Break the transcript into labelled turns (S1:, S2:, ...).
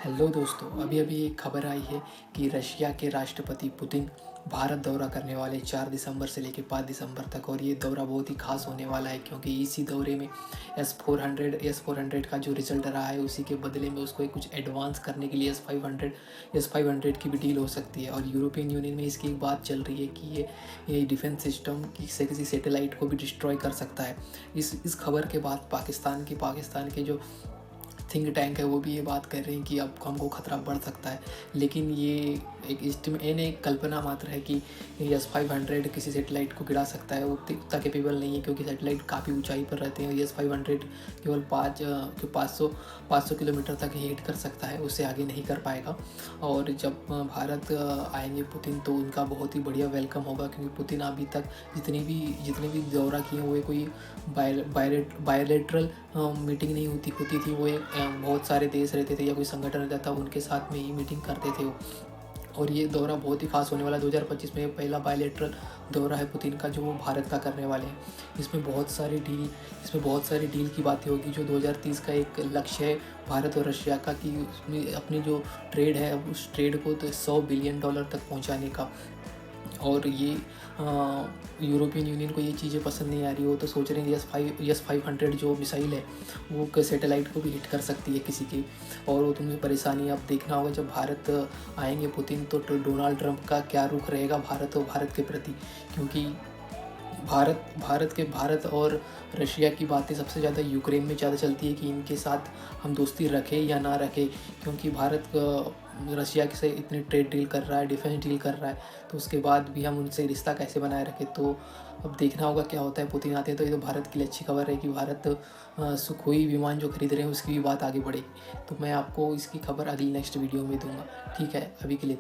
S1: Hello दोस्तों, अभी अभी एक खबर आई है कि रशिया के राष्ट्रपति पुतिन भारत दौरा करने वाले 4 दिसंबर से लेकर 5 दिसंबर तक। और ये दौरा बहुत ही खास होने वाला है क्योंकि इसी दौरे में S-400 का जो रिजल्ट रहा है उसी के बदले में उसको कुछ एडवांस करने के लिए S-500 की भी डील हो सकती है। और यूरोपियन यूनियन में इसकी एक बात चल रही है कि ये डिफेंस सिस्टम से किसी सैटेलाइट को भी डिस्ट्रॉय कर सकता है। इस खबर के बाद पाकिस्तान के जो थिंक टैंक है वो भी ये बात कर रहे हैं कि अब हमको खतरा बढ़ सकता है। लेकिन ये एक कल्पना मात्र है कि S-500 किसी सेटेलाइट को गिरा सकता है। वो उतना कैपेबल नहीं है क्योंकि सेटेलाइट काफ़ी ऊंचाई पर रहते हैं। S-500 केवल 500 किलोमीटर तक ही हिट कर सकता है, उससे आगे नहीं कर पाएगा। और जब भारत आएंगे पुतिन तो उनका बहुत ही बढ़िया वेलकम होगा क्योंकि पुतिन अभी तक जितने भी दौरा किए हुए कोई बायलैटरल मीटिंग नहीं होती थी। वो बहुत सारे देश रहते थे या कोई संगठन रहता था, उनके साथ में ही मीटिंग करते थे वो। और ये दौरा बहुत ही खास होने वाला है। 2025 में पहला बायलैटरल दौरा है पुतिन का जो वो भारत का करने वाले हैं। इसमें बहुत सारी डील की बातें होगी। जो 2030 का एक लक्ष्य है भारत और रशिया का कि उसमें अपनी जो ट्रेड है उस ट्रेड को तो $100 बिलियन तक पहुंचाने का। और ये यूरोपियन यूनियन को ये चीज़ें पसंद नहीं आ रही। वो तो सोच रहे हैं S-500 जो मिसाइल है वो सैटेलाइट को भी हिट कर सकती है किसी की। और वो तुम्हें परेशानी अब देखना होगा जब भारत आएंगे पुतिन तो डोनाल्ड ट्रंप का क्या रुख रहेगा भारत के प्रति। क्योंकि भारत और रशिया की बातें सबसे ज़्यादा यूक्रेन में ज़्यादा चलती है कि इनके साथ हम दोस्ती रखें या ना रखें। क्योंकि भारत रशिया से इतनी ट्रेड डील कर रहा है, डिफेंस डील कर रहा है, तो उसके बाद भी हम उनसे रिश्ता कैसे बनाए रखें। तो अब देखना होगा क्या होता है। पुतिन आते हैं तो ये तो भारत के लिए अच्छी खबर है कि भारत सुखोई विमान जो खरीद रहे हैं उसकी भी बात आगे बढ़ेगी। तो मैं आपको इसकी खबर अगली नेक्स्ट वीडियो में दूंगा। ठीक है, अभी के लिए